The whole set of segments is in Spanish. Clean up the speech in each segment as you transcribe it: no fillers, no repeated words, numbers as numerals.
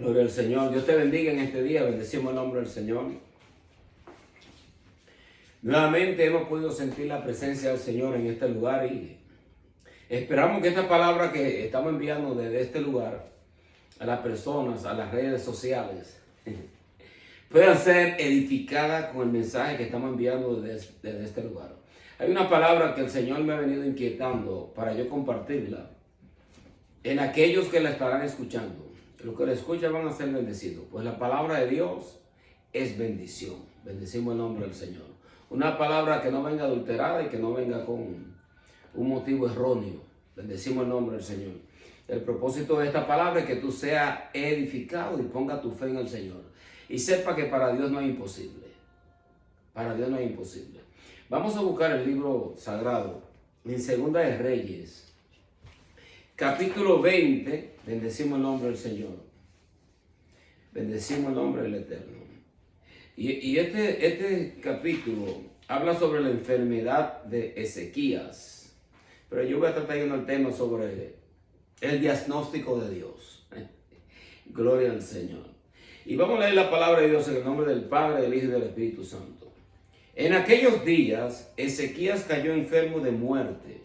Gloria al Señor. Dios te bendiga en este día. Bendecimos el nombre del Señor. Nuevamente hemos podido sentir la presencia del Señor en este lugar y esperamos que esta palabra que estamos enviando desde este lugar a las personas, a las redes sociales, puedan ser edificadas con el mensaje que estamos enviando desde este lugar. Hay una palabra que el Señor me ha venido inquietando para yo compartirla en aquellos que la estarán escuchando. Los que la escuchan van a ser bendecidos, pues la palabra de Dios es bendición. Bendecimos el nombre del Señor. Una palabra que no venga adulterada y que no venga con un motivo erróneo. Bendecimos el nombre del Señor. El propósito de esta palabra es que tú seas edificado y ponga tu fe en el Señor. Y sepa que para Dios no hay imposible. Para Dios no hay imposible. Vamos a buscar el libro sagrado en Segunda de Reyes, capítulo 20. Bendecimos el nombre del Señor. Bendecimos el nombre del Eterno. Y este capítulo habla sobre la enfermedad de Ezequías. Pero yo voy a tratar el tema sobre el diagnóstico de Dios. Gloria al Señor. Y vamos a leer la palabra de Dios en el nombre del Padre, del Hijo y del Espíritu Santo. En aquellos días, Ezequías cayó enfermo de muerte.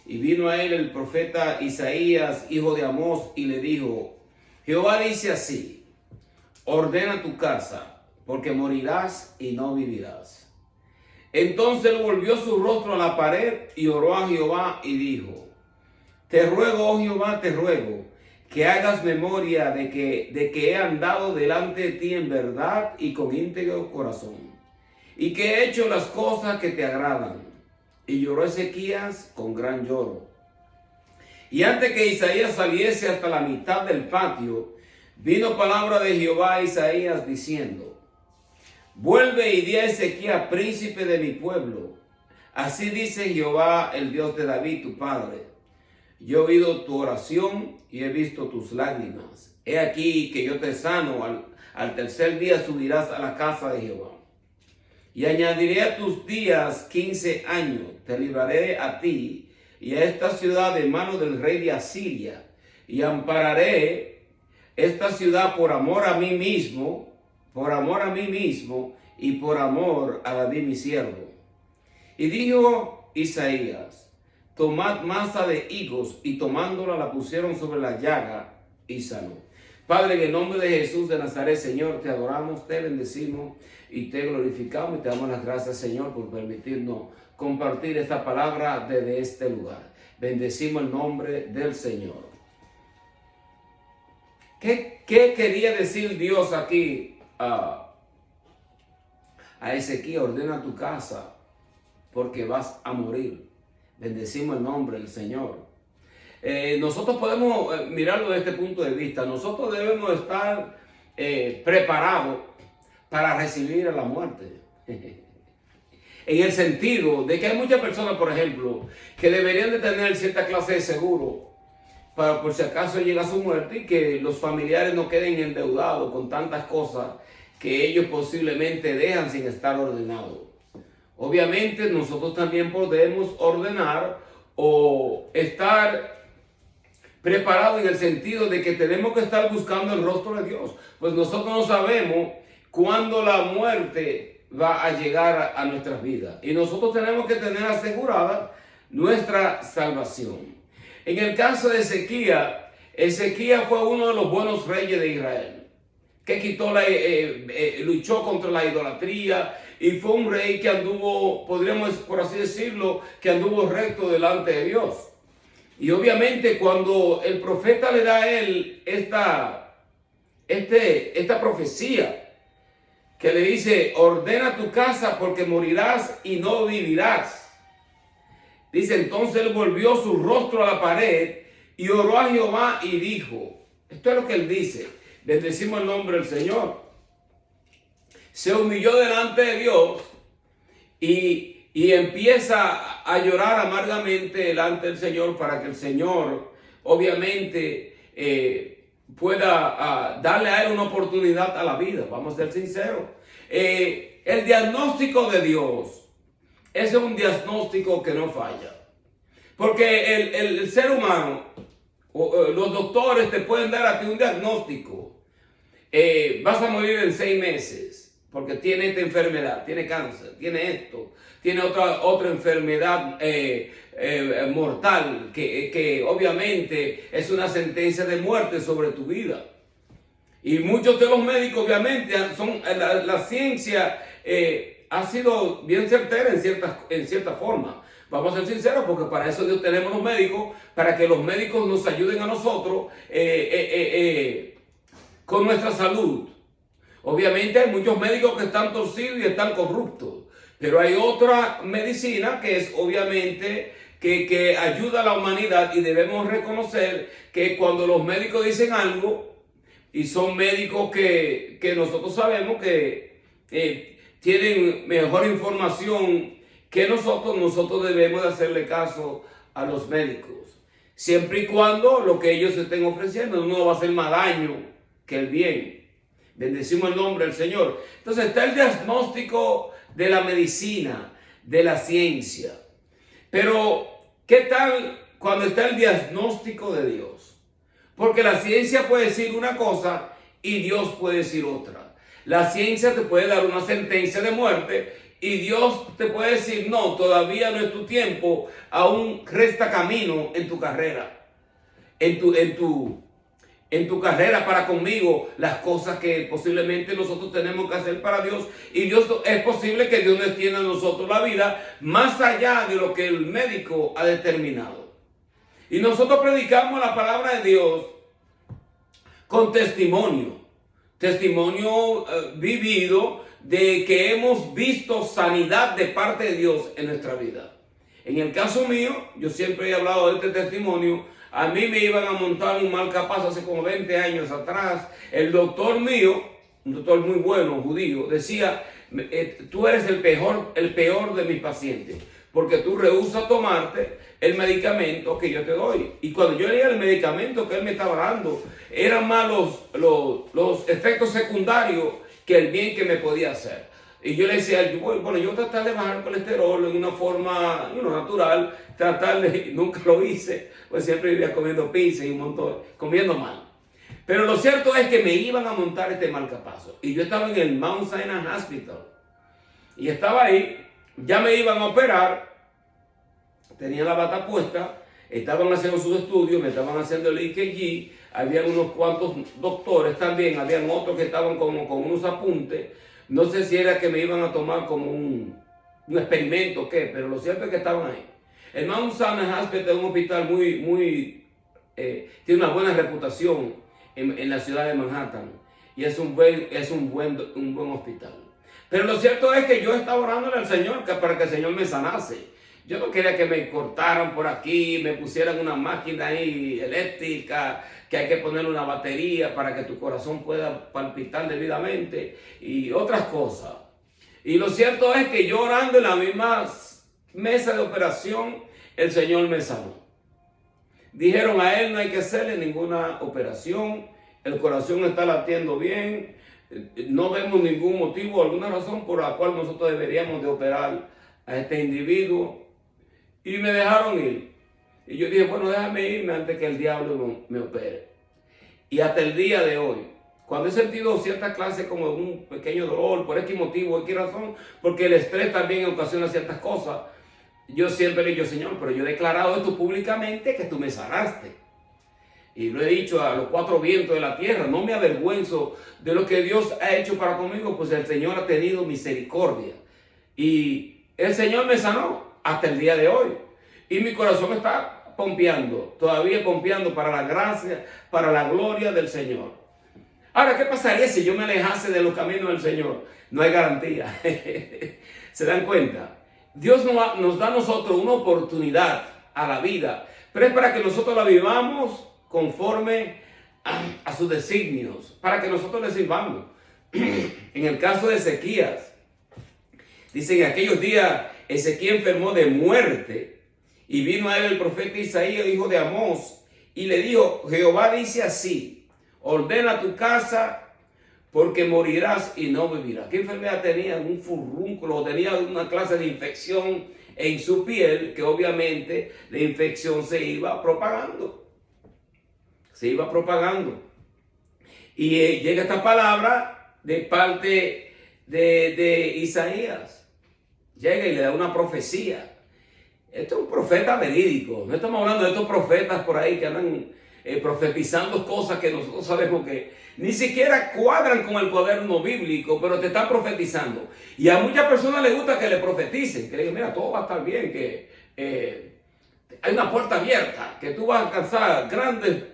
Y vino a él el profeta Isaías, hijo de Amós, y le dijo: Jehová dice así: ordena tu casa, porque morirás y no vivirás. Entonces él volvió su rostro a la pared y oró a Jehová y dijo: te ruego, oh Jehová, te ruego, que hagas memoria de que he andado delante de ti en verdad y con íntegro corazón, y que he hecho las cosas que te agradan. Y lloró Ezequías con gran lloro. Y antes que Isaías saliese hasta la mitad del patio, vino palabra de Jehová a Isaías diciendo: vuelve y di a Ezequías, príncipe de mi pueblo. Así dice Jehová, el Dios de David, tu padre: yo he oído tu oración y he visto tus lágrimas. He aquí que yo te sano. Al tercer día subirás a la casa de Jehová. Y añadiré a tus días 15 años. Te libraré a ti y a esta ciudad de mano del rey de Asiria. Y ampararé esta ciudad por amor a mí mismo, y por amor a David mi siervo. Y dijo Isaías: tomad masa de higos, y tomándola la pusieron sobre la llaga y sanó. Padre, en el nombre de Jesús de Nazaret, Señor, te adoramos, te bendecimos y te glorificamos y te damos las gracias, Señor, por permitirnos compartir esta palabra desde este lugar. Bendecimos el nombre del Señor. ¿Qué quería decir Dios aquí a Ezequiel? Ordena tu casa porque vas a morir. Bendecimos el nombre del Señor. Nosotros podemos mirarlo desde este punto de vista. Nosotros debemos estar preparados para recibir a la muerte. En el sentido de que hay muchas personas, por ejemplo, que deberían de tener cierta clase de seguro para por si acaso llega su muerte y que los familiares no queden endeudados con tantas cosas que ellos posiblemente dejan sin estar ordenados. Obviamente nosotros también podemos ordenar o estar preparados en el sentido de que tenemos que estar buscando el rostro de Dios. Pues nosotros no sabemos cuándo la muerte va a llegar a nuestras vidas. Y nosotros tenemos que tener asegurada nuestra salvación. En el caso de Ezequías, Ezequías fue uno de los buenos reyes de Israel, que luchó contra la idolatría y fue un rey que anduvo, podríamos por así decirlo, que anduvo recto delante de Dios. Y obviamente cuando el profeta le da a él esta profecía que le dice: ordena tu casa porque morirás y no vivirás. Dice: entonces él volvió su rostro a la pared y oró a Jehová y dijo. Esto es lo que él dice. Bendecimos el nombre del Señor. Se humilló delante de Dios y empieza a llorar amargamente delante del Señor para que el Señor obviamente pueda darle a él una oportunidad a la vida. Vamos a ser sinceros. El diagnóstico de Dios es un diagnóstico que no falla. Porque el ser humano, los doctores te pueden dar a ti un diagnóstico. vas a morir en 6 meses porque tiene esta enfermedad, tiene cáncer, tiene esto, tiene otra enfermedad mortal que obviamente es una sentencia de muerte sobre tu vida. Y muchos de los médicos obviamente la ciencia ha sido bien certera en cierta forma. Vamos a ser sinceros, porque para eso Dios tenemos los médicos, para que los médicos nos ayuden a nosotros con nuestra salud. Obviamente hay muchos médicos que están torcidos y están corruptos, pero hay otra medicina que es obviamente que ayuda a la humanidad, y debemos reconocer que cuando los médicos dicen algo, y son médicos que nosotros sabemos que tienen mejor información que nosotros debemos de hacerle caso a los médicos. Siempre y cuando lo que ellos estén ofreciendo no va a hacer más daño que el bien. Bendecimos el nombre del Señor. Entonces está el diagnóstico de la medicina, de la ciencia. Pero, ¿qué tal cuando está el diagnóstico de Dios? Porque la ciencia puede decir una cosa y Dios puede decir otra. La ciencia te puede dar una sentencia de muerte y Dios te puede decir, no, todavía no es tu tiempo, aún resta camino en tu carrera. En tu carrera para conmigo, las cosas que posiblemente nosotros tenemos que hacer para Dios. Y Dios, es posible que Dios nos extienda a nosotros la vida más allá de lo que el médico ha determinado. Y nosotros predicamos la palabra de Dios con testimonio vivido de que hemos visto sanidad de parte de Dios en nuestra vida. En el caso mío, yo siempre he hablado de este testimonio. A mí me iban a montar un marcapaso hace como 20 años atrás. El doctor mío, un doctor muy bueno, judío, decía, tú eres el peor de mis pacientes, porque tú rehusas tomarte el medicamento que yo te doy. Y cuando yo leía el medicamento que él me estaba dando, eran más los efectos secundarios que el bien que me podía hacer. Y yo le decía, yo tratar de bajar el colesterol en una forma natural, nunca lo hice, pues siempre vivía comiendo pizza y un montón, comiendo mal. Pero lo cierto es que me iban a montar este marcapaso. Y yo estaba en el Mount Sinai Hospital. Y estaba ahí, ya me iban a operar, tenía la bata puesta, estaban haciendo sus estudios, me estaban haciendo el EKG, habían unos cuantos doctores también, habían otros que estaban como con unos apuntes. No sé si era que me iban a tomar como un experimento o qué, pero lo cierto es que estaban ahí. El Mount Sinai Hospital es un hospital tiene una buena reputación en la ciudad de Manhattan, y es un buen hospital. Pero lo cierto es que yo estaba orándole al Señor para que el Señor me sanase. Yo no quería que me cortaran por aquí, me pusieran una máquina ahí eléctrica, que hay que poner una batería para que tu corazón pueda palpitar debidamente y otras cosas. Y lo cierto es que yo orando en la misma mesa de operación, el Señor me sanó. Dijeron, a él no hay que hacerle ninguna operación, el corazón está latiendo bien, no vemos ningún motivo, alguna razón por la cual nosotros deberíamos de operar a este individuo. Y me dejaron ir. Y yo dije, bueno, déjame irme antes que el diablo me opere. Y hasta el día de hoy, cuando he sentido cierta clase como de un pequeño dolor, por X motivo, X razón, porque el estrés también ocasiona ciertas cosas, yo siempre le digo, Señor, pero yo he declarado esto públicamente que tú me sanaste. Y lo he dicho a los 4 vientos de la tierra, no me avergüenzo de lo que Dios ha hecho para conmigo, pues el Señor ha tenido misericordia. Y el Señor me sanó hasta el día de hoy. Y mi corazón está pompeando, todavía pompeando para la gracia, para la gloria del Señor. Ahora, ¿qué pasaría si yo me alejase de los caminos del Señor? No hay garantía. ¿Se dan cuenta? Dios nos da a nosotros una oportunidad a la vida, pero es para que nosotros la vivamos conforme a sus designios, para que nosotros le sirvamos. En el caso de Ezequías, dice que en aquellos días Ezequías enfermó de muerte, y vino a él el profeta Isaías, hijo de Amós, y le dijo, Jehová dice así, ordena tu casa, porque morirás y no vivirás. ¿Qué enfermedad tenía? Un furúnculo, tenía una clase de infección en su piel, que obviamente la infección se iba propagando. Y llega esta palabra de parte de Isaías. Llega y le da una profecía. Esto es un profeta verídico. No estamos hablando de estos profetas por ahí que andan profetizando cosas que nosotros sabemos que ni siquiera cuadran con el cuaderno bíblico, pero te están profetizando. Y a muchas personas les gusta que le profeticen, que le digan, mira, todo va a estar bien, que hay una puerta abierta, que tú vas a alcanzar grandes.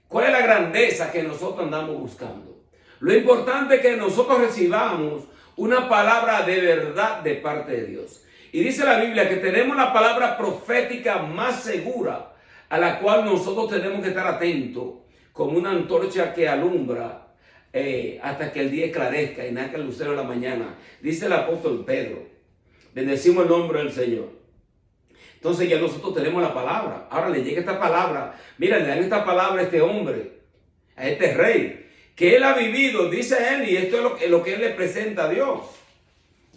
¿Cuál es la grandeza que nosotros andamos buscando? Lo importante es que nosotros recibamos una palabra de verdad de parte de Dios. Y dice la Biblia que tenemos la palabra profética más segura, a la cual nosotros tenemos que estar atentos, como una antorcha que alumbra hasta que el día esclarezca y nazca el lucero de la mañana. Dice el apóstol Pedro, bendecimos el nombre del Señor. Entonces ya nosotros tenemos la palabra. Ahora le llega esta palabra. Mira, le dan esta palabra a este hombre, a este rey, que él ha vivido, dice él, y esto es lo que él le presenta a Dios.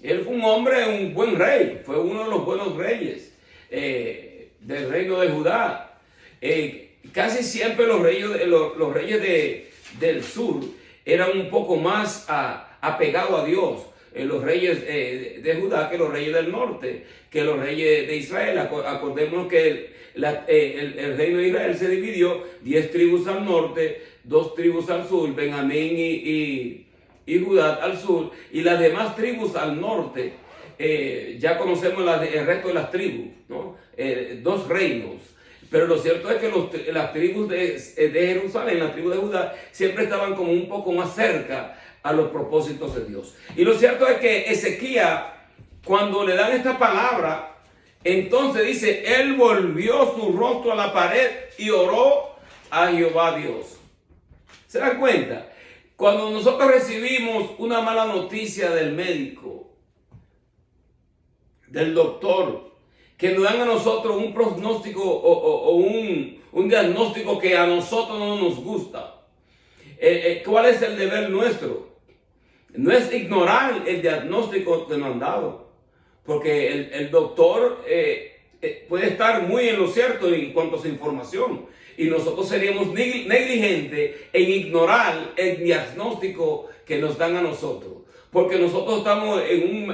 Él fue un hombre, un buen rey, fue uno de los buenos reyes del reino de Judá. Casi siempre los reyes del sur eran un poco más apegados a Dios. Los reyes de Judá que los reyes del norte, que los reyes de Israel. Acordémonos que el reino de Israel se dividió 10 tribus al norte, 2 tribus al sur, Benjamín y Judá al sur, y las demás tribus al norte. Ya conocemos el resto de las tribus, ¿no? 2 reinos. Pero lo cierto es que las tribus de Jerusalén, las tribus de Judá, siempre estaban como un poco más cerca a los propósitos de Dios. Y lo cierto es que Ezequías, cuando le dan esta palabra, entonces dice, él volvió su rostro a la pared y oró a Jehová Dios. ¿Se dan cuenta? Cuando nosotros recibimos una mala noticia del médico, del doctor, que nos dan a nosotros un pronóstico o un diagnóstico que a nosotros no nos gusta, ¿cuál es el deber nuestro? No es ignorar el diagnóstico que nos han dado, porque el doctor puede estar muy en lo cierto en cuanto a su información, y nosotros seríamos negligentes en ignorar el diagnóstico que nos dan a nosotros, porque nosotros estamos en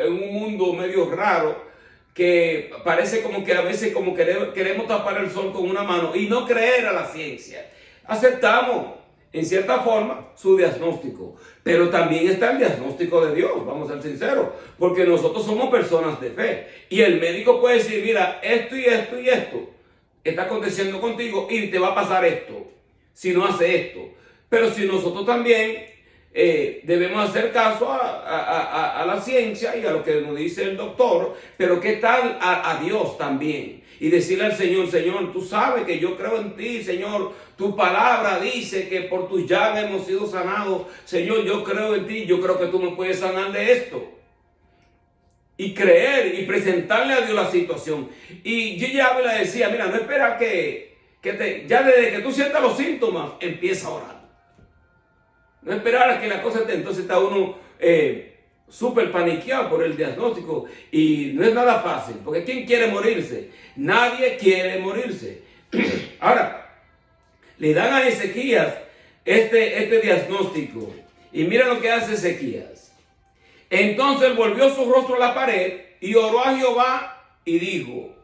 un mundo medio raro, que parece como que a veces como queremos tapar el sol con una mano y no creer a la ciencia. Aceptamos en cierta forma su diagnóstico, pero también está el diagnóstico de Dios, vamos a ser sinceros, porque nosotros somos personas de fe, y el médico puede decir, mira, esto y esto y esto está aconteciendo contigo y te va a pasar esto si no hace esto. Pero si nosotros también debemos hacer caso a la ciencia y a lo que nos dice el doctor, pero qué tal a Dios también, y decirle al Señor, Señor, tú sabes que yo creo en ti, Señor, tu palabra dice que por tus llagas hemos sido sanados, Señor, yo creo en ti, yo creo que tú me puedes sanar de esto. Y creer y presentarle a Dios la situación. Y yo ya le decía, mira, no espera ya desde que tú sientas los síntomas, empieza a orar. No esperar a que la cosa esté. Entonces está uno súper paniqueado por el diagnóstico. Y no es nada fácil, porque ¿quién quiere morirse? Nadie quiere morirse. Ahora, le dan a Ezequías este diagnóstico. Y mira lo que hace Ezequías. Entonces volvió su rostro a la pared y oró a Jehová y dijo,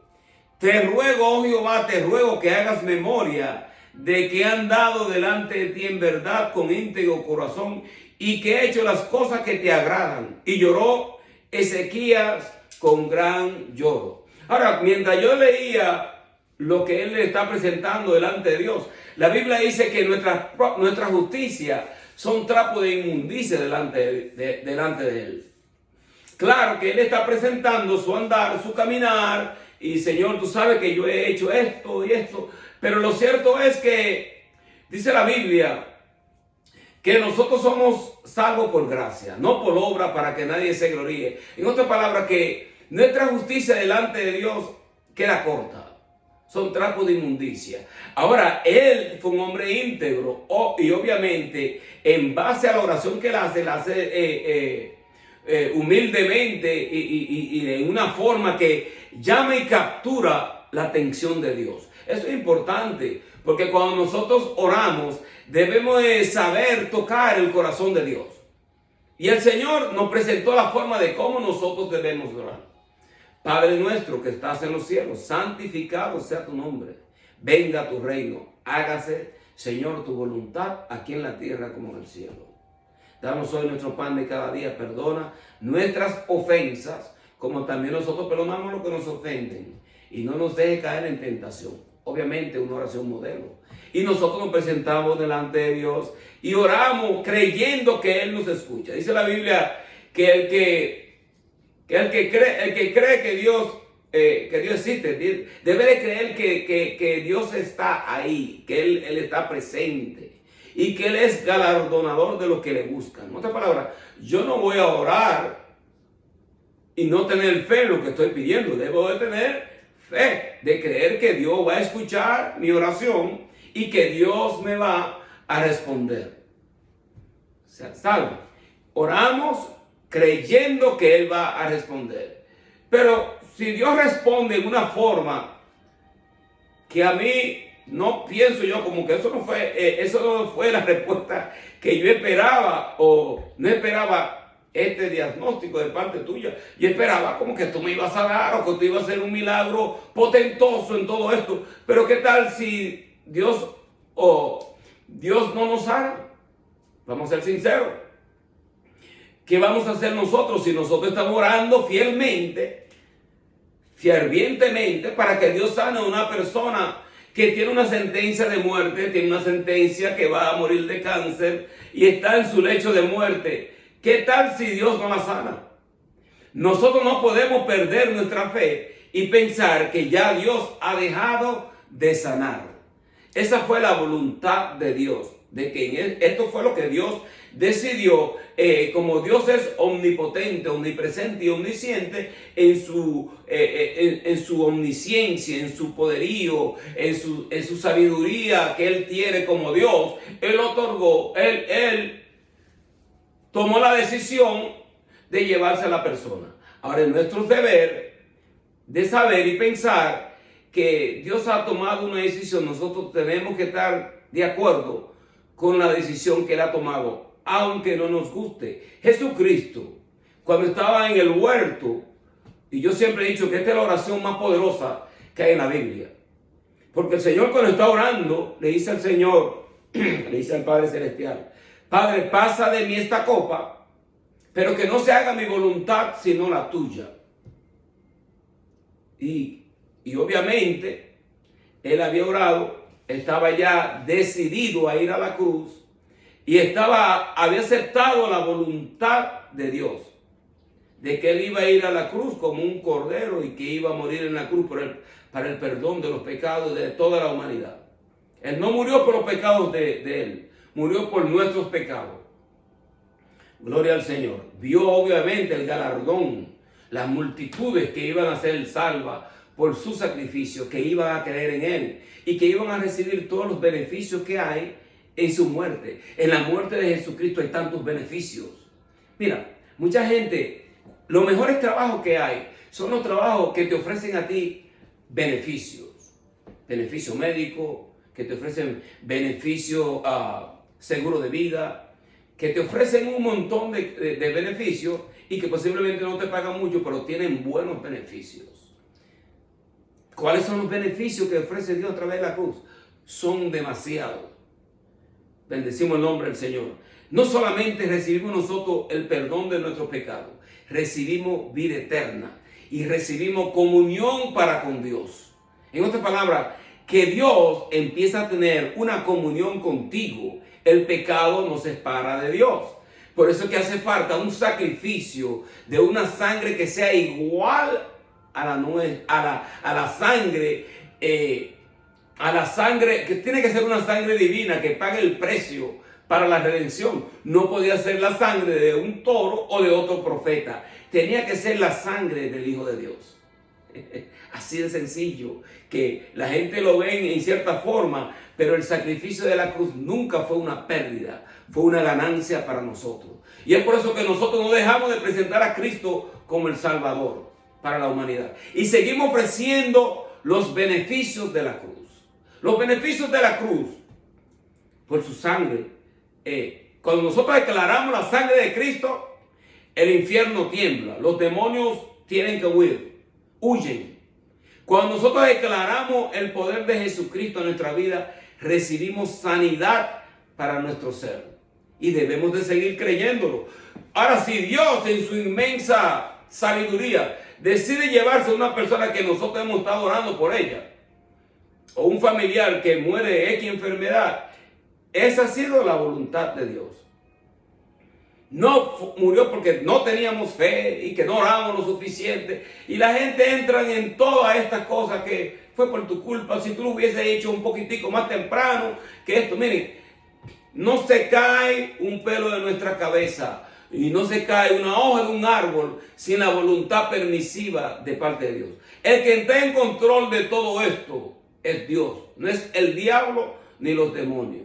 te ruego, oh Jehová, te ruego que hagas memoria de que he andado delante de ti en verdad con íntegro corazón y que he hecho las cosas que te agradan. Y lloró Ezequías con gran lloro. Ahora, mientras yo leía lo que él le está presentando delante de Dios, la Biblia dice que nuestra justicia son trapos de inmundicia delante de él. Claro que él está presentando su andar, su caminar, y Señor, tú sabes que yo he hecho esto y esto, pero lo cierto es que dice la Biblia que nosotros somos salvos por gracia, no por obra para que nadie se gloríe. En otras palabras, que nuestra justicia delante de Dios queda corta. Son trapos de inmundicia. Ahora, él fue un hombre íntegro y obviamente en base a la oración que él hace humildemente y de una forma que llama y captura la atención de Dios. Eso es importante, porque cuando nosotros oramos, debemos de saber tocar el corazón de Dios. Y el Señor nos presentó la forma de cómo nosotros debemos orar. Padre nuestro que estás en los cielos, santificado sea tu nombre. Venga tu reino, hágase, Señor, tu voluntad aquí en la tierra como en el cielo. Danos hoy nuestro pan de cada día, perdona nuestras ofensas, como también nosotros perdonamos a los que nos ofenden. Y no nos deje caer en tentación. Obviamente una oración modelo. Y nosotros nos presentamos delante de Dios y oramos creyendo que Él nos escucha. Dice la Biblia que el que cree que Dios existe, debe de creer que Dios está ahí, que Él está presente y que Él es galardonador de los que le buscan. En otras palabras, yo no voy a orar y no tener fe en lo que estoy pidiendo. Debo de tener fe, de creer que Dios va a escuchar mi oración y que Dios me va a responder. O sea, ¿saben? Oramos creyendo que Él va a responder. Pero si Dios responde en una forma que a mí no pienso yo como que eso no fue la respuesta que yo esperaba, o no esperaba este diagnóstico de parte tuya. Yo esperaba como que tú me ibas a dar o que tú ibas a hacer un milagro potentoso en todo esto. Pero ¿qué tal si Dios no nos haga? Vamos a ser sinceros. ¿Qué vamos a hacer nosotros si nosotros estamos orando fielmente, fervientemente para que Dios sane a una persona que tiene una sentencia de muerte, tiene una sentencia que va a morir de cáncer y está en su lecho de muerte? ¿Qué tal si Dios no la sana? Nosotros no podemos perder nuestra fe y pensar que ya Dios ha dejado de sanar. Esa fue la voluntad de Dios, de que esto fue lo que Dios decidió, como Dios es omnipotente, omnipresente y omnisciente, en su omnisciencia, en su poderío, en su sabiduría que Él tiene como Dios. Él otorgó, Él tomó la decisión de llevarse a la persona. Ahora es nuestro deber de saber y pensar que Dios ha tomado una decisión. Nosotros tenemos que estar de acuerdo con la decisión que Él ha tomado, aunque no nos guste. Jesucristo, cuando estaba en el huerto, y yo siempre he dicho que esta es la oración más poderosa que hay en la Biblia, porque el Señor, cuando está orando, le dice al Señor, le dice al Padre Celestial: Padre, pasa de mí esta copa, pero que no se haga mi voluntad sino la tuya. Y obviamente Él había orado, estaba ya decidido a ir a la cruz y había aceptado la voluntad de Dios, de que Él iba a ir a la cruz como un cordero y que iba a morir en la cruz para el perdón de los pecados de toda la humanidad. Él no murió por los pecados de Él, murió por nuestros pecados. Gloria al Señor. Vio obviamente el galardón, las multitudes que iban a ser salvas por su sacrificio, que iban a creer en Él y que iban a recibir todos los beneficios que hay en su muerte. En la muerte de Jesucristo hay tantos beneficios. Mira, mucha gente, los mejores trabajos que hay son los trabajos que te ofrecen a ti beneficios. Beneficio médico, que te ofrecen beneficio seguro de vida, que te ofrecen un montón de beneficios y que posiblemente no te pagan mucho, pero tienen buenos beneficios. ¿Cuáles son los beneficios que ofrece Dios a través de la cruz? Son demasiados. Bendecimos el nombre del Señor. No solamente recibimos nosotros el perdón de nuestros pecados, recibimos vida eterna y recibimos comunión para con Dios. En otras palabras, que Dios empieza a tener una comunión contigo. El pecado nos separa de Dios. Por eso es que hace falta un sacrificio de una sangre que sea igual a la sangre, que tiene que ser una sangre divina que pague el precio para la redención. No podía ser la sangre de un toro o de otro profeta. Tenía que ser la sangre del Hijo de Dios. Así de sencillo, que la gente lo ve en cierta forma, pero el sacrificio de la cruz nunca fue una pérdida, fue una ganancia para nosotros. Y es por eso que nosotros no dejamos de presentar a Cristo como el Salvador para la humanidad. Y seguimos ofreciendo los beneficios de la cruz. Los beneficios de la cruz por su sangre. Cuando nosotros declaramos la sangre de Cristo, el infierno tiembla, los demonios tienen que huyen. Cuando nosotros declaramos el poder de Jesucristo en nuestra vida, recibimos sanidad para nuestro ser. Y debemos de seguir creyéndolo. Ahora, si Dios en su inmensa sabiduría decide llevarse a una persona que nosotros hemos estado orando por ella, o un familiar que muere de X enfermedad, esa ha sido la voluntad de Dios. No murió porque no teníamos fe y que no oramos lo suficiente. Y la gente entra en todas estas cosas que fue por tu culpa. Si tú lo hubieses hecho un poquitico más temprano que esto. Miren, no se cae un pelo de nuestra cabeza y no se cae una hoja de un árbol sin la voluntad permisiva de parte de Dios. El que está en control de todo esto es Dios. No es el diablo ni los demonios.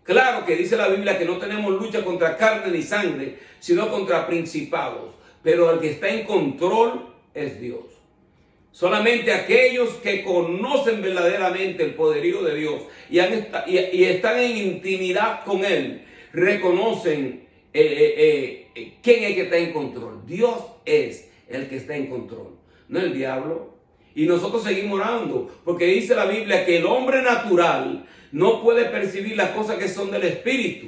Claro que dice la Biblia que no tenemos lucha contra carne ni sangre, sino contra principados. Pero el que está en control es Dios. Solamente aquellos que conocen verdaderamente el poderío de Dios y están en intimidad con Él, reconocen quién es el que está en control. Dios es el que está en control, no el diablo. Y nosotros seguimos orando, porque dice la Biblia que el hombre natural no puede percibir las cosas que son del Espíritu,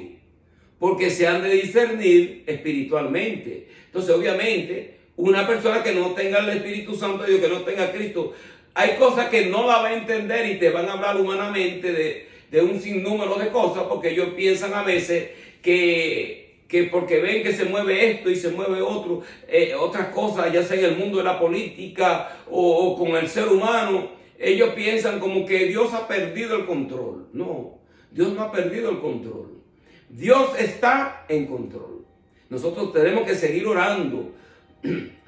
porque se han de discernir espiritualmente. Entonces, obviamente, una persona que no tenga el Espíritu Santo de Dios, que no tenga a Cristo, hay cosas que no la va a entender y te van a hablar humanamente de un sinnúmero de cosas, porque ellos piensan a veces que porque ven que se mueve esto y se mueve otras cosas, ya sea en el mundo de la política o con el ser humano, ellos piensan como que Dios ha perdido el control. No, Dios no ha perdido el control. Dios está en control. Nosotros tenemos que seguir orando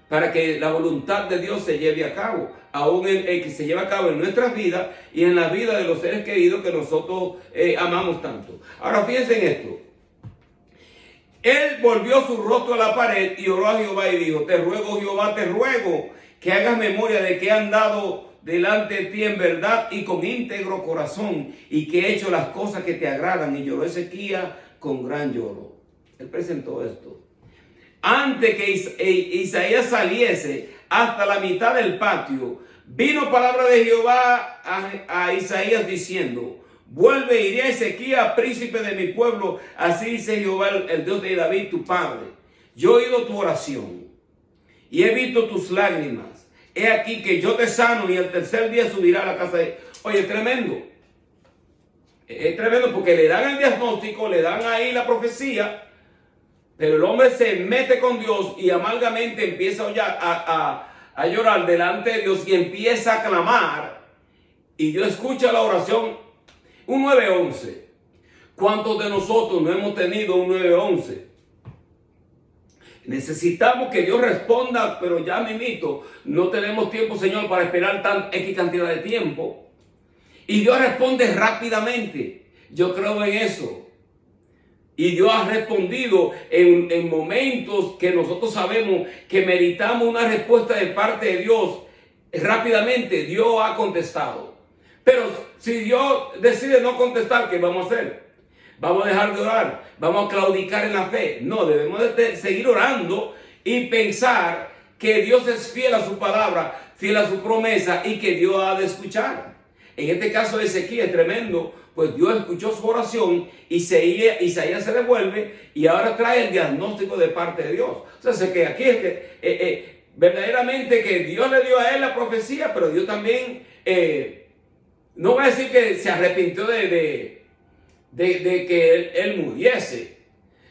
para que la voluntad de Dios se lleve a cabo, aún que se lleve a cabo en nuestras vidas y en la vida de los seres queridos que nosotros amamos tanto. Ahora fíjense en esto. Él volvió su rostro a la pared y oró a Jehová y dijo: te ruego, Jehová, te ruego que hagas memoria de que he andado delante de ti en verdad y con íntegro corazón, y que he hecho las cosas que te agradan. Y lloró Ezequías con gran lloro. Él presentó esto. Antes que Isaías saliese hasta la mitad del patio, vino palabra de Jehová a Isaías diciendo: vuelve, iré a Ezequías, príncipe de mi pueblo. Así dice Jehová, el Dios de David, tu padre. Yo he oído tu oración y he visto tus lágrimas. He aquí que yo te sano y el tercer día subirá a la casa de... Oye, es tremendo. Es tremendo porque le dan el diagnóstico, le dan ahí la profecía, pero el hombre se mete con Dios y amargamente empieza a llorar delante de Dios y empieza a clamar. Y Dios escucha la oración. Un 911. ¿Cuántos de nosotros no hemos tenido un 911? Necesitamos que Dios responda, pero ya mimito, no tenemos tiempo, Señor, para esperar X cantidad de tiempo. Y Dios responde rápidamente. Yo creo en eso. Y Dios ha respondido en momentos que nosotros sabemos que meritamos una respuesta de parte de Dios. Rápidamente Dios ha contestado. Pero si Dios decide no contestar, ¿qué vamos a hacer? ¿Vamos a dejar de orar? ¿Vamos a claudicar en la fe? No, debemos de seguir orando y pensar que Dios es fiel a su palabra, fiel a su promesa y que Dios ha de escuchar. En este caso de Ezequiel es tremendo, pues Dios escuchó su oración y Isaías se devuelve y ahora trae el diagnóstico de parte de Dios. O sea, que aquí es que verdaderamente que Dios le dio a él la profecía, pero Dios también, no va a decir que se arrepintió de que él muriese,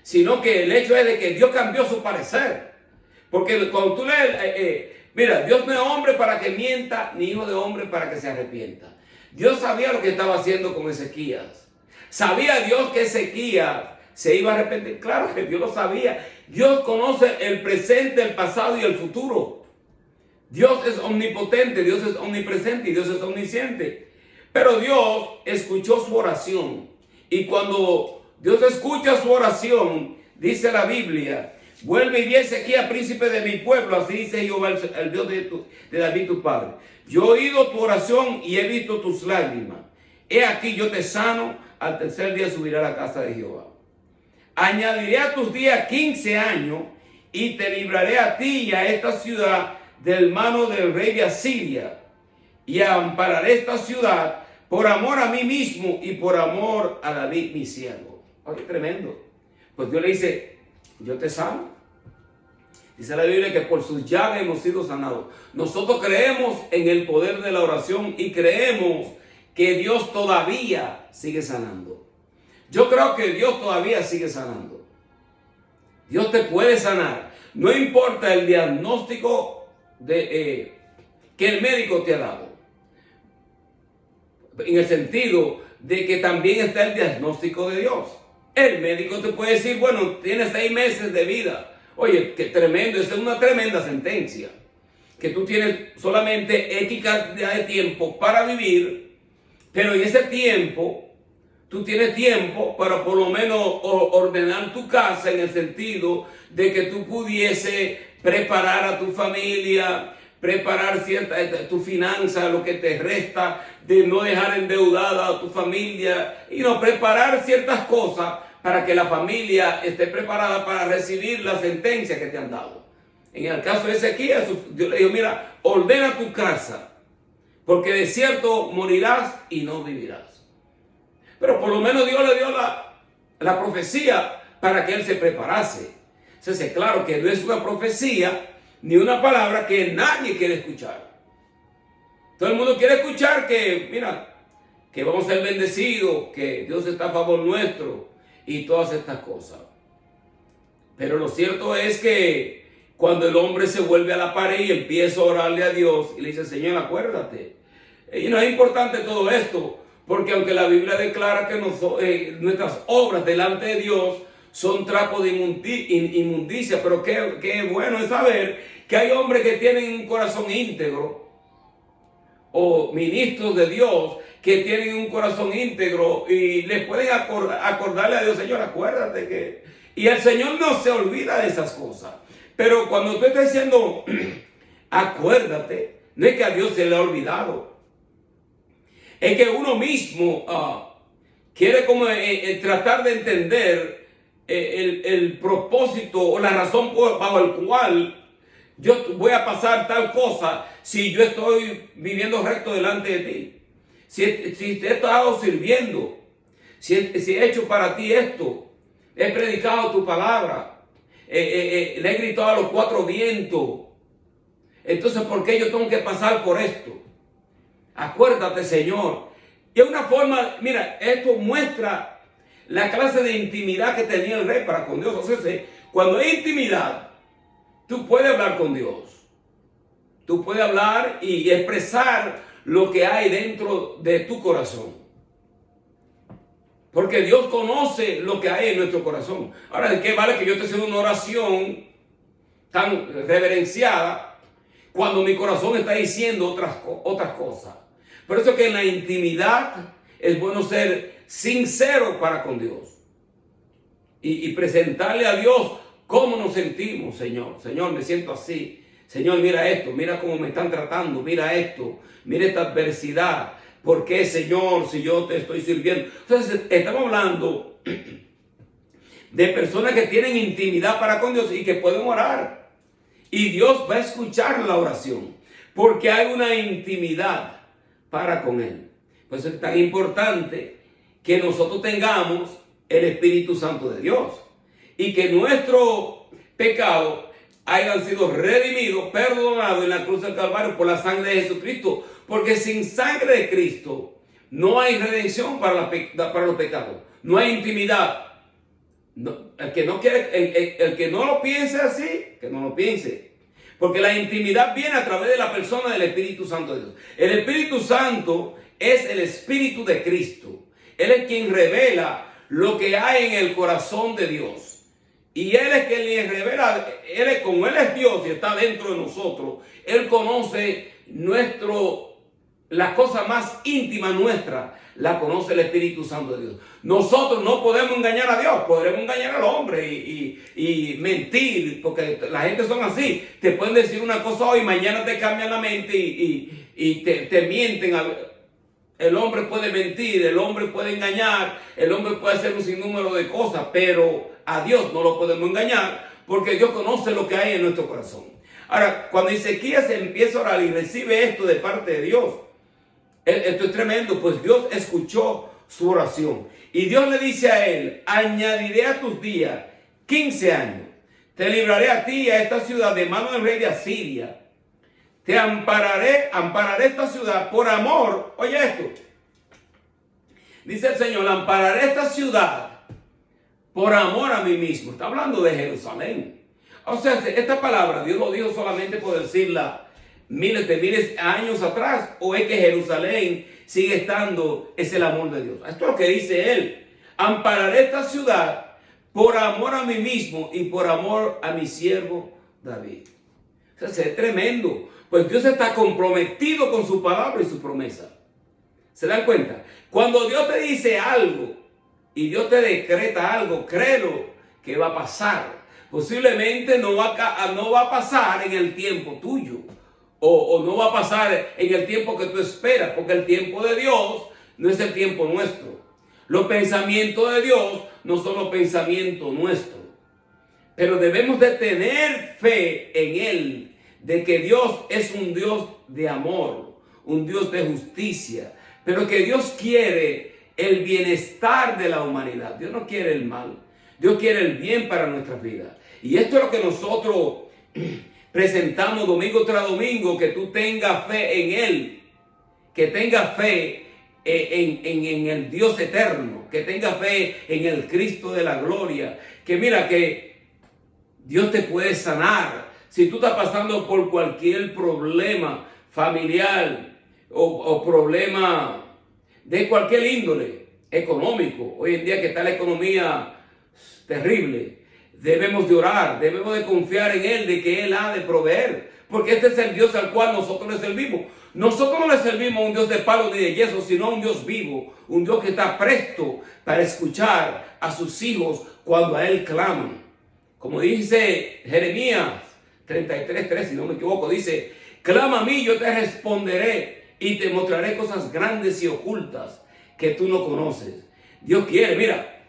sino que el hecho es de que Dios cambió su parecer. Porque cuando tú lees, mira, Dios no es hombre para que mienta, ni hijo de hombre para que se arrepienta. Dios sabía lo que estaba haciendo con Ezequías. Sabía Dios que Ezequías se iba a arrepentir. Claro que Dios lo sabía. Dios conoce el presente, el pasado y el futuro. Dios es omnipotente, Dios es omnipresente y Dios es omnisciente. Pero Dios escuchó su oración. Y cuando Dios escucha su oración, dice la Biblia: vuelve y vi a Ezequías, príncipe de mi pueblo, así dice Jehová, el Dios de David tu padre. Yo he oído tu oración y he visto tus lágrimas. He aquí yo te sano, al tercer día subiré a la casa de Jehová. Añadiré a tus días 15 años y te libraré a ti y a esta ciudad del mano del rey de Asiria. Y ampararé esta ciudad por amor a mí mismo y por amor a David mi siervo. Oh, qué tremendo. Pues Dios le dice, yo te sano. Dice la Biblia que por sus llagas hemos sido sanados. Nosotros creemos en el poder de la oración y creemos que Dios todavía sigue sanando. Yo creo que Dios todavía sigue sanando. Dios te puede sanar. No importa el diagnóstico que el médico te ha dado. En el sentido de que también está el diagnóstico de Dios. El médico te puede decir, bueno, tienes 6 meses de vida. Oye, qué tremendo, esa es una tremenda sentencia. Que tú tienes solamente X cantidad de tiempo para vivir, pero en ese tiempo, tú tienes tiempo para por lo menos ordenar tu casa en el sentido de que tú pudiese preparar a tu familia, preparar tu finanza, lo que te resta, de no dejar endeudada a tu familia, y no preparar ciertas cosas para que la familia esté preparada para recibir la sentencia que te han dado. En el caso de Ezequías, Dios le dijo, mira, ordena tu casa, porque de cierto morirás y no vivirás. Pero por lo menos Dios le dio la profecía para que él se preparase. Entonces, claro que no es una profecía ni una palabra que nadie quiere escuchar. Todo el mundo quiere escuchar que, mira, que vamos a ser bendecidos, que Dios está a favor nuestro y todas estas cosas. Pero lo cierto es que cuando el hombre se vuelve a la pared y empieza a orarle a Dios y le dice, Señor, acuérdate. Y no es importante todo esto, porque aunque la Biblia declara que nuestras obras delante de Dios son trapos de inmundicia, pero qué bueno es saber que hay hombres que tienen un corazón íntegro, o ministros de Dios que tienen un corazón íntegro y les pueden acordarle a Dios, Señor, acuérdate que... Y el Señor no se olvida de esas cosas. Pero cuando tú estás diciendo, acuérdate, no es que a Dios se le ha olvidado. Es que uno mismo quiere como tratar de entender el propósito o la razón bajo el cual yo voy a pasar tal cosa si yo estoy viviendo recto delante de ti. Si te he estado sirviendo, si he hecho para ti esto, he predicado tu palabra, le he gritado a los 4 vientos. Entonces, ¿por qué yo tengo que pasar por esto? Acuérdate, Señor. Y es una forma, mira, esto muestra la clase de intimidad que tenía el rey para con Dios. O sea, cuando hay intimidad, tú puedes hablar con Dios. Tú puedes hablar y expresar lo que hay dentro de tu corazón. Porque Dios conoce lo que hay en nuestro corazón. Ahora, ¿de qué vale que yo te haga una oración tan reverenciada cuando mi corazón está diciendo otras cosas? Por eso que en la intimidad es bueno ser sincero para con Dios. Y presentarle a Dios cómo nos sentimos, Señor. Señor, me siento así. Señor, mira esto, mira cómo me están tratando, mira esto, mira esta adversidad. ¿Por qué, Señor, si yo te estoy sirviendo? Entonces, estamos hablando de personas que tienen intimidad para con Dios y que pueden orar. Y Dios va a escuchar la oración, porque hay una intimidad para con Él. Por eso es tan importante que nosotros tengamos el Espíritu Santo de Dios y que nuestros pecados hayan sido redimidos, perdonados en la cruz del Calvario por la sangre de Jesucristo. Porque sin sangre de Cristo no hay redención para los pecados. No hay intimidad. No, el que no lo piense así, que no lo piense. Porque la intimidad viene a través de la persona del Espíritu Santo de Dios. El Espíritu Santo es el Espíritu de Cristo. Él es quien revela lo que hay en el corazón de Dios. Y Él es quien le revela, como Él es Dios y está dentro de nosotros, Él conoce las cosas más íntimas nuestras, la conoce el Espíritu Santo de Dios. Nosotros no podemos engañar a Dios, podremos engañar al hombre y mentir, porque la gente son así. Te pueden decir una cosa hoy, mañana te cambian la mente y te mienten. el hombre puede mentir, el hombre puede engañar, el hombre puede hacer un sinnúmero de cosas, pero a Dios no lo podemos engañar porque Dios conoce lo que hay en nuestro corazón. Ahora, cuando Ezequías empieza a orar y recibe esto de parte de Dios, esto es tremendo, pues Dios escuchó su oración. Y Dios le dice a él: añadiré a tus días 15 años. Te libraré a ti y a esta ciudad de mano del rey de Asiria. Te ampararé esta ciudad por amor. Oye esto. Dice el Señor: ampararé esta ciudad por amor a mí mismo. Está hablando de Jerusalén. O sea, esta palabra Dios lo dijo solamente por decirla miles de años atrás, o es que Jerusalén sigue estando, es el amor de Dios. Esto es lo que dice él: ampararé esta ciudad por amor a mí mismo y por amor a mi siervo David. O sea, es tremendo, pues Dios está comprometido con su palabra y su promesa. ¿Se dan cuenta? Cuando Dios te dice algo y Dios te decreta algo, créelo que va a pasar. Posiblemente no va a pasar en el tiempo tuyo, o no va a pasar en el tiempo que tú esperas, porque el tiempo de Dios no es el tiempo nuestro. Los pensamientos de Dios no son los pensamientos nuestros. Pero debemos de tener fe en Él, de que Dios es un Dios de amor, un Dios de justicia, pero que Dios quiere el bienestar de la humanidad. Dios no quiere el mal, Dios quiere el bien para nuestras vidas. Y esto es lo que nosotros presentamos domingo tras domingo: que tú tengas fe en Él, que tengas fe en el Dios eterno, que tengas fe en el Cristo de la gloria, que mira que Dios te puede sanar. Si tú estás pasando por cualquier problema familiar o problema de cualquier índole, económico, hoy en día que está la economía terrible, debemos de orar, debemos de confiar en Él, de que Él ha de proveer, porque este es el Dios al cual nosotros le servimos. Nosotros no le servimos a un Dios de palo ni de yeso, sino a un Dios vivo, un Dios que está presto para escuchar a sus hijos cuando a Él claman. Como dice Jeremías 33:3, si no me equivoco, dice: clama a mí, yo te responderé y te mostraré cosas grandes y ocultas que tú no conoces. Dios quiere, mira,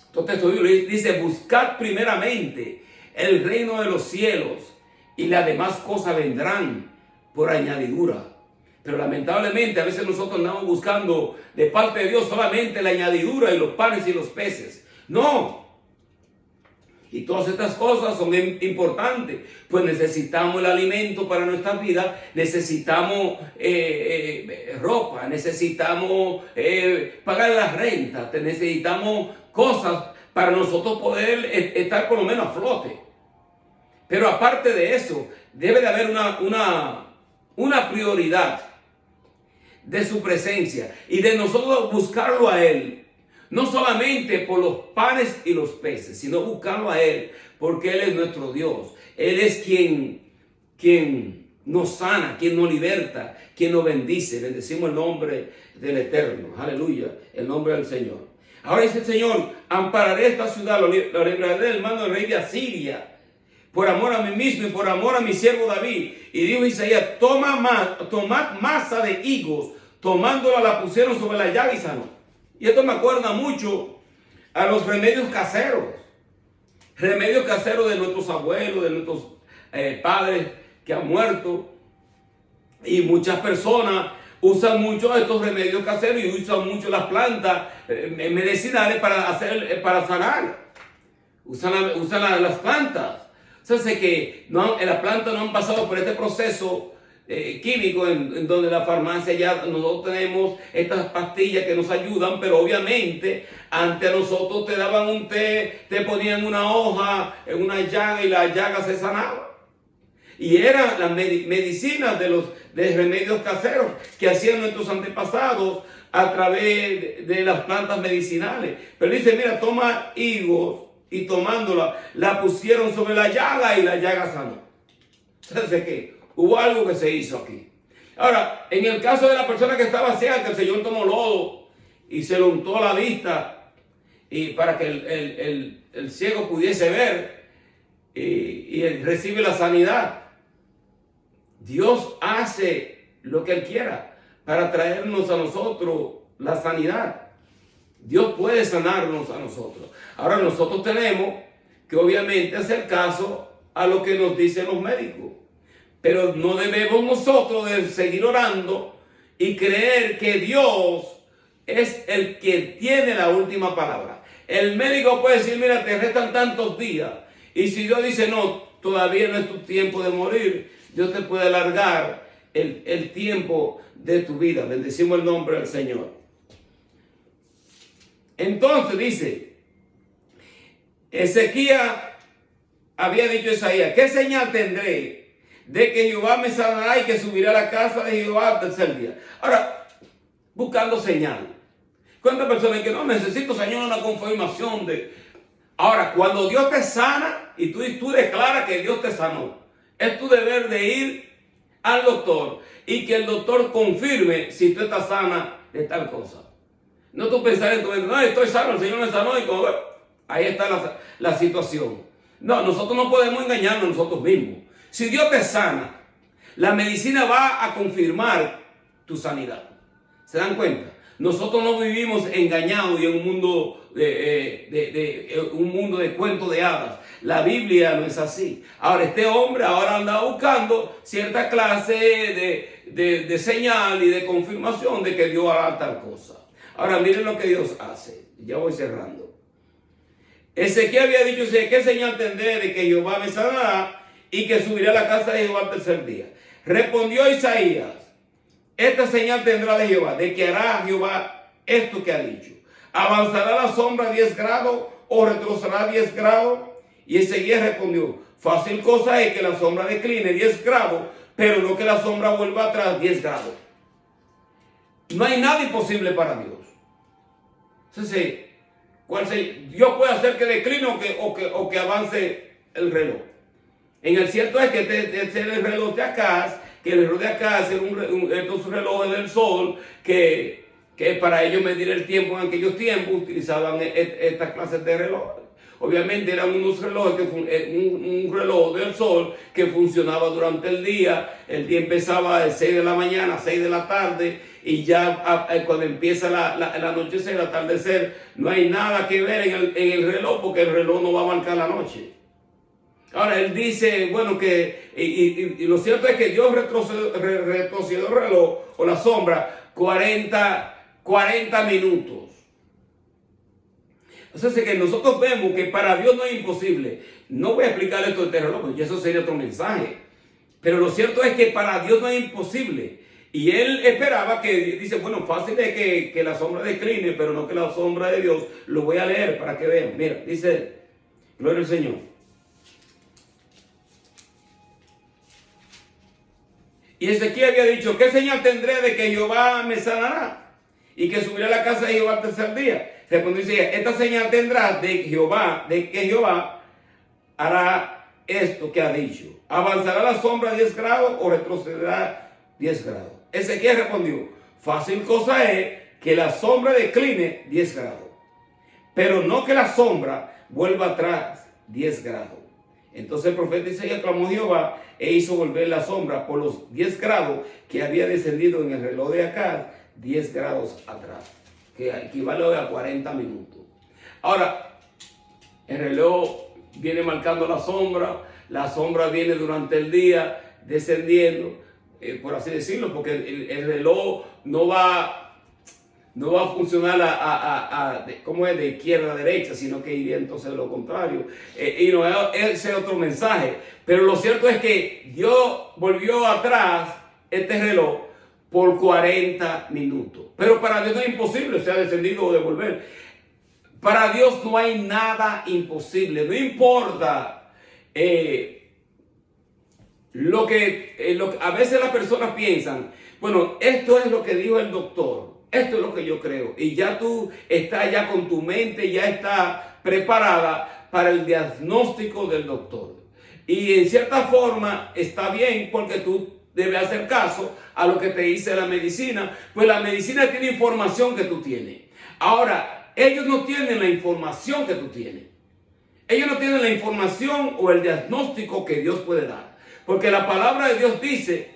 entonces dice: buscad primeramente el reino de los cielos y las demás cosas vendrán por añadidura. Pero lamentablemente a veces nosotros andamos buscando de parte de Dios solamente la añadidura y los panes y los peces. No. Y todas estas cosas son importantes, pues necesitamos el alimento para nuestra vida, necesitamos ropa, necesitamos pagar la renta, necesitamos cosas para nosotros poder estar por lo menos a flote. Pero aparte de eso, debe de haber una prioridad de su presencia y de nosotros buscarlo a Él. No solamente por los panes y los peces, sino buscarlo a Él, porque Él es nuestro Dios. Él es quien nos sana, quien nos liberta, quien nos bendice. Bendecimos el nombre del Eterno. Aleluya, el nombre del Señor. Ahora dice el Señor: ampararé esta ciudad, lo libraré del mano del rey de Asiria, por amor a mí mismo y por amor a mi siervo David. Y dijo Isaías: tomad masa de higos, tomándola la pusieron sobre la llaga y sanó. Y esto me acuerda mucho a los remedios caseros. Remedios caseros de nuestros abuelos, de nuestros padres que han muerto. Y muchas personas usan mucho estos remedios caseros y usan mucho las plantas medicinales para sanar. Usan las plantas. O sea, que las plantas no han pasado por este proceso químico en donde la farmacia ya nosotros tenemos estas pastillas que nos ayudan, pero obviamente antes nosotros te daban un té, te ponían una hoja en una llaga y la llaga se sanaba. Y eran las medicinas de remedios caseros que hacían nuestros antepasados a través de las plantas medicinales. Pero dice: mira, toma higos, y tomándola, la pusieron sobre la llaga y la llaga sanó. Entonces, ¿qué? Hubo algo que se hizo aquí. Ahora, en el caso de la persona que estaba ciega, que el Señor tomó lodo y se lo untó a la vista y para que el ciego pudiese ver y recibe la sanidad. Dios hace lo que Él quiera para traernos a nosotros la sanidad. Dios puede sanarnos a nosotros. Ahora nosotros tenemos que obviamente hacer caso a lo que nos dicen los médicos. Pero no debemos nosotros de seguir orando y creer que Dios es el que tiene la última palabra. El médico puede decir, mira, te restan tantos días. Y si Dios dice, no, todavía no es tu tiempo de morir, Dios te puede alargar el tiempo de tu vida. Bendecimos el nombre del Señor. Entonces dice, Ezequías había dicho a Isaías, ¿qué señal tendré de que Jehová me sanará y que subiré a la casa de Jehová al tercer día? Ahora, buscando señal. ¿Cuántas personas que no necesito, Señor, una confirmación de... Ahora, cuando Dios te sana y tú declaras que Dios te sanó, es tu deber de ir al doctor y que el doctor confirme si tú estás sana de tal cosa. No tú pensar en tu mente, no, estoy sano, el Señor me sanó y como ahí está la situación. No, nosotros no podemos engañarnos nosotros mismos. Si Dios te sana, la medicina va a confirmar tu sanidad. ¿Se dan cuenta? Nosotros no vivimos engañados y en un mundo de cuentos de hadas. La Biblia no es así. Ahora, este hombre ahora anda buscando cierta clase de señal y de confirmación de que Dios hará tal cosa. Ahora, miren lo que Dios hace. Ya voy cerrando. Ezequiel había dicho, ¿qué señal tendré de que Jehová me sanará y que subiré a la casa de Jehová al tercer día? Respondió Isaías, esta señal tendrá de Jehová, de que hará Jehová esto que ha dicho. ¿Avanzará la sombra 10 grados o retrocederá 10 grados? Y Ezequiel respondió, fácil cosa es que la sombra decline 10 grados, pero no que la sombra vuelva atrás 10 grados. No hay nada imposible para Dios. Entonces, Dios puede hacer que decline o que avance el reloj. En el cierto es que este es el reloj de acá, que el reloj de acá es estos relojes del sol, que para ellos medir el tiempo en aquellos tiempos utilizaban estas clases de relojes. Obviamente eran unos relojes, un reloj del sol que funcionaba durante el día. El día empezaba de 6 de la mañana a 6 de la tarde y ya cuando empieza el anochecer, el atardecer, no hay nada que ver en el reloj porque el reloj no va a marcar la noche. Ahora él dice, bueno, que y lo cierto es que Dios retrocedió el reloj o la sombra 40 minutos. Entonces que nosotros vemos que para Dios no es imposible. No voy a explicar esto del reloj, porque eso sería otro mensaje. Pero lo cierto es que para Dios no es imposible. Y él esperaba que, dice, bueno, fácil es que la sombra decline, pero no que la sombra de Dios. Lo voy a leer para que vean. Mira, dice, gloria al Señor. Y Ezequiel había dicho, ¿qué señal tendré de que Jehová me sanará y que subiré a la casa de Jehová al tercer día? Respondió Isaías, esta señal tendrá de que Jehová hará esto que ha dicho. ¿Avanzará la sombra 10 grados o retrocederá 10 grados? Ezequiel respondió, fácil cosa es que la sombra decline 10 grados, pero no que la sombra vuelva atrás 10 grados. Entonces el profeta Isaías clamó a Jehová e hizo volver la sombra por los 10 grados que había descendido en el reloj de acá, 10 grados atrás, que equivale a 40 minutos. Ahora, el reloj viene marcando la sombra viene durante el día descendiendo, por así decirlo, porque el reloj no va a funcionar como es de izquierda a derecha, sino que iría entonces lo contrario. Y no, ese es otro mensaje. Pero lo cierto es que Dios volvió atrás este reloj por 40 minutos. Pero para Dios no es imposible, se ha descendido o devolver. Para Dios no hay nada imposible. No importa lo que a veces las personas piensan, bueno, esto es lo que dijo el doctor. Esto es lo que yo creo. Y ya tú estás ya con tu mente, ya está preparada para el diagnóstico del doctor. Y en cierta forma está bien porque tú debes hacer caso a lo que te dice la medicina. Pues la medicina tiene información que tú tienes. Ahora, ellos no tienen la información que tú tienes. Ellos no tienen la información o el diagnóstico que Dios puede dar. Porque la palabra de Dios dice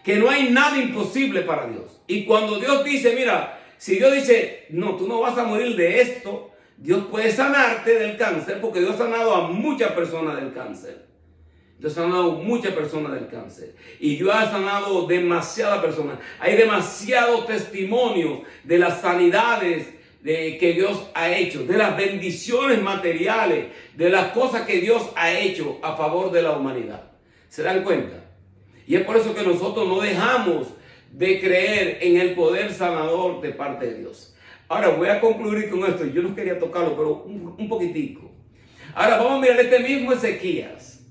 que no hay nada imposible para Dios. Y cuando Dios dice, mira, si Dios dice, no, tú no vas a morir de esto, Dios puede sanarte del cáncer, porque Dios ha sanado a muchas personas del cáncer. Dios ha sanado a muchas personas del cáncer. Y Dios ha sanado demasiadas personas. Hay demasiados testimonios de las sanidades que Dios ha hecho, de las bendiciones materiales, de las cosas que Dios ha hecho a favor de la humanidad. ¿Se dan cuenta? Y es por eso que nosotros no dejamos de creer en el poder sanador de parte de Dios. Ahora voy a concluir con esto. Yo no quería tocarlo, pero un poquitico. Ahora vamos a mirar este mismo Ezequías.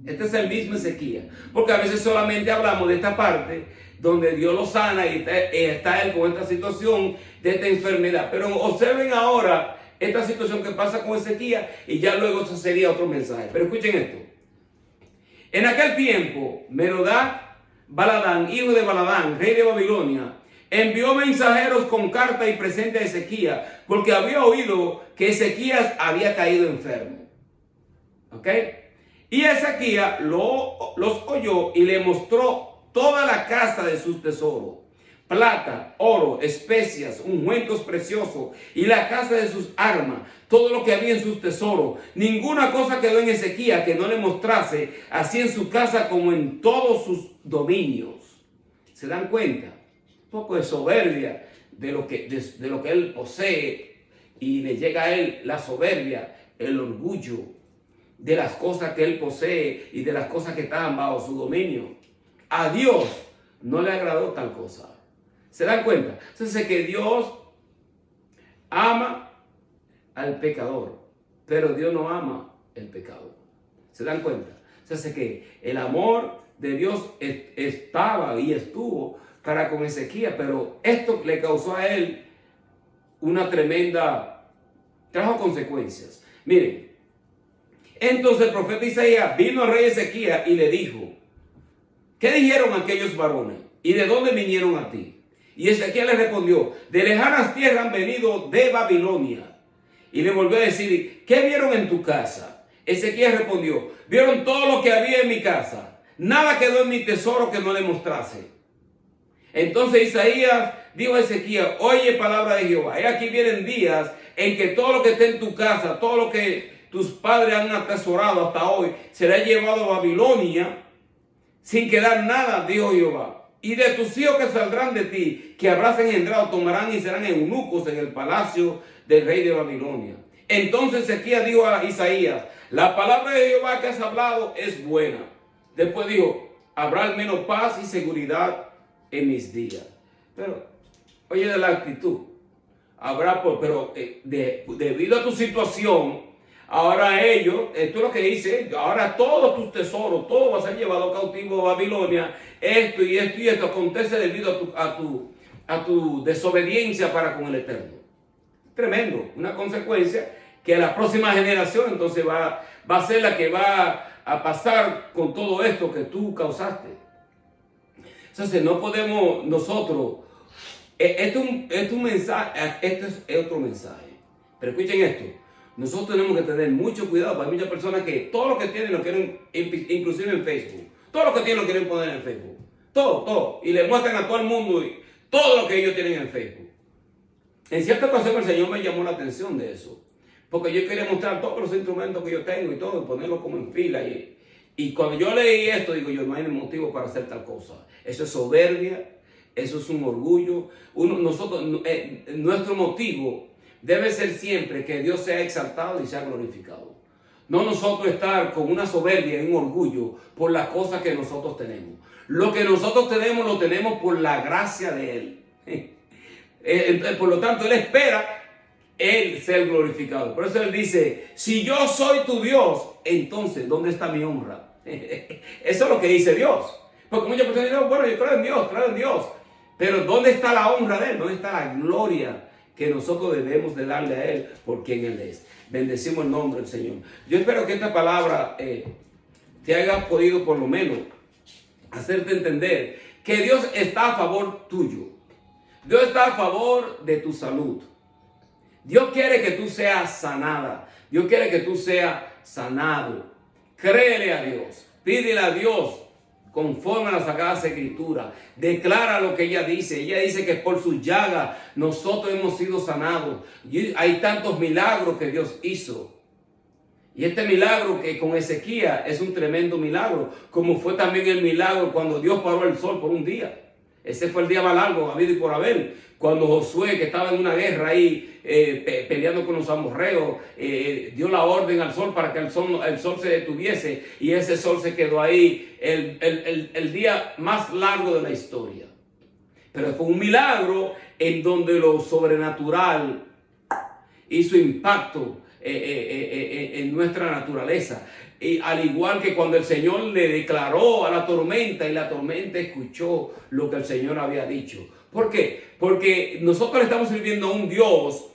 Este es el mismo Ezequías. Porque a veces solamente hablamos de esta parte donde Dios lo sana y está él con esta situación de esta enfermedad. Pero observen ahora esta situación que pasa con Ezequías y ya luego eso sería otro mensaje. Pero escuchen esto. En aquel tiempo, Baladán, hijo de Baladán, rey de Babilonia, envió mensajeros con carta y presente a Ezequías, porque había oído que Ezequías había caído enfermo. ¿Ok? Y Ezequías los oyó y le mostró toda la casa de sus tesoros: plata, oro, especias, ungüentos preciosos y la casa de sus armas, todo lo que había en sus tesoros. Ninguna cosa quedó en Ezequías que no le mostrase, así en su casa como en todos sus dominios. ¿Se dan cuenta? Un poco de soberbia de lo que él posee, y le llega a él la soberbia, el orgullo de las cosas que él posee y de las cosas que estaban bajo su dominio. A Dios no le agradó tal cosa. ¿Se dan cuenta? Entonces que Dios ama al pecador, pero Dios no ama el pecado. ¿Se dan cuenta? Entonces que el amor de Dios estaba y estuvo para con Ezequías, pero esto le causó a él trajo consecuencias. Miren, entonces el profeta Isaías vino al rey Ezequías y le dijo: ¿qué dijeron aquellos varones? ¿Y de dónde vinieron a ti? Y Ezequías le respondió: de lejanas tierras han venido de Babilonia. Y le volvió a decir: ¿qué vieron en tu casa? Ezequías respondió: vieron todo lo que había en mi casa. Nada quedó en mi tesoro que no le mostrase. Entonces Isaías dijo a Ezequías: oye palabra de Jehová. He aquí vienen días en que todo lo que está en tu casa, todo lo que tus padres han atesorado hasta hoy, será llevado a Babilonia sin quedar nada, dijo Jehová. Y de tus hijos que saldrán de ti, que habrás engendrado, tomarán y serán eunucos en el palacio del rey de Babilonia. Entonces Ezequías dijo a Isaías: la palabra de Jehová que has hablado es buena. Después dijo: habrá al menos paz y seguridad en mis días. Pero, oye, de la actitud. Debido a tu situación, ahora ellos, esto es lo que dice, ahora todos tus tesoros, todo va a ser llevado cautivo a Babilonia. Esto y esto y esto acontece debido a tu desobediencia para con el Eterno. Tremendo, una consecuencia que la próxima generación entonces va a ser la que va a pasar con todo esto que tú causaste. Entonces no podemos nosotros, esto es un mensaje, esto es otro mensaje. Pero escuchen esto. Nosotros tenemos que tener mucho cuidado, porque hay muchas personas que todo lo que tienen lo quieren, inclusive en Facebook. Todo lo que tienen lo quieren poner en Facebook. Todo. Y le muestran a todo el mundo todo lo que ellos tienen en Facebook. En cierta ocasión el Señor me llamó la atención de eso. Porque yo quería mostrar todos los instrumentos que yo tengo y todo, y ponerlos como en fila. Y cuando yo leí esto, digo yo: no hay motivo para hacer tal cosa. Eso es soberbia, eso es un orgullo. Nuestro motivo debe ser siempre que Dios sea exaltado y sea glorificado. No nosotros estar con una soberbia y un orgullo por las cosas que nosotros tenemos. Lo que nosotros tenemos lo tenemos por la gracia de Él. Por lo tanto, Él espera Él ser glorificado. Por eso Él dice: si yo soy tu Dios, entonces ¿dónde está mi honra? Eso es lo que dice Dios. Porque muchas personas dicen: bueno, yo creo en Dios. Pero ¿dónde está la honra de Él? ¿Dónde está la gloria que nosotros debemos de darle a Él por quien Él es? Bendecimos el nombre del Señor. Yo espero que esta palabra te haya podido por lo menos hacerte entender que Dios está a favor tuyo. Dios está a favor de tu salud. Dios quiere que tú seas sanada. Dios quiere que tú seas sanado. Créele a Dios. Pídele a Dios conforme a las Sagradas Escrituras. Declara lo que ella dice. Ella dice que por su llaga nosotros hemos sido sanados. Y hay tantos milagros que Dios hizo. Y este milagro que con Ezequías es un tremendo milagro, como fue también el milagro cuando Dios paró el sol por un día. Ese fue el día más largo habido y por haber. Cuando Josué, que estaba en una guerra ahí peleando con los amorreos, dio la orden al sol para que el sol se detuviese, y ese sol se quedó ahí el día más largo de la historia. Pero fue un milagro en donde lo sobrenatural hizo impacto en nuestra naturaleza. Y al igual que cuando el Señor le declaró a la tormenta, y la tormenta escuchó lo que el Señor había dicho. ¿Por qué? Porque nosotros le estamos sirviendo a un Dios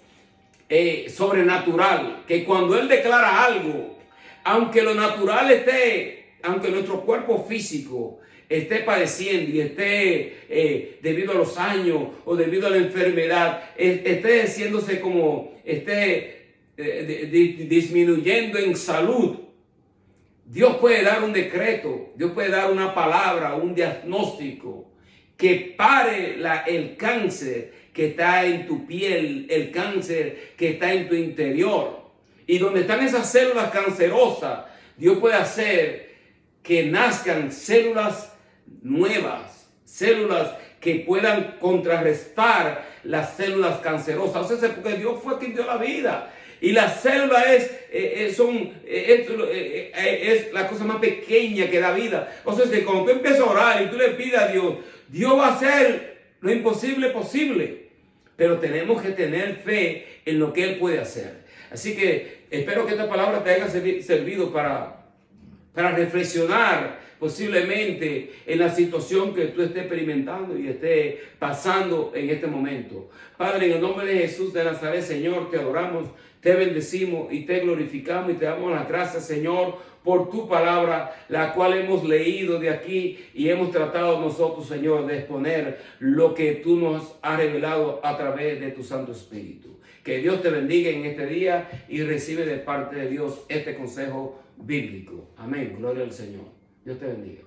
sobrenatural, que cuando Él declara algo, aunque lo natural aunque nuestro cuerpo físico esté padeciendo y esté debido a los años o debido a la enfermedad, esté haciéndose como disminuyendo en salud, Dios puede dar un decreto, Dios puede dar una palabra, un diagnóstico que pare el cáncer que está en tu piel, el cáncer que está en tu interior. Y donde están esas células cancerosas, Dios puede hacer que nazcan células nuevas, células que puedan contrarrestar las células cancerosas. O sea, porque Dios fue quien dio la vida. Y la célula es la cosa más pequeña que da vida. O sea, que cuando tú empiezas a orar y tú le pides a Dios, Dios va a hacer lo imposible posible. Pero tenemos que tener fe en lo que Él puede hacer. Así que espero que esta palabra te haya servido para reflexionar posiblemente en la situación que tú estés experimentando y estés pasando en este momento. Padre, en el nombre de Jesús de Nazaret, Señor, te adoramos, te bendecimos y te glorificamos y te damos las gracias, Señor, por tu palabra, la cual hemos leído de aquí y hemos tratado nosotros, Señor, de exponer lo que tú nos has revelado a través de tu Santo Espíritu. Que Dios te bendiga en este día y recibe de parte de Dios este consejo bíblico. Amén. Gloria al Señor. Dios te bendiga.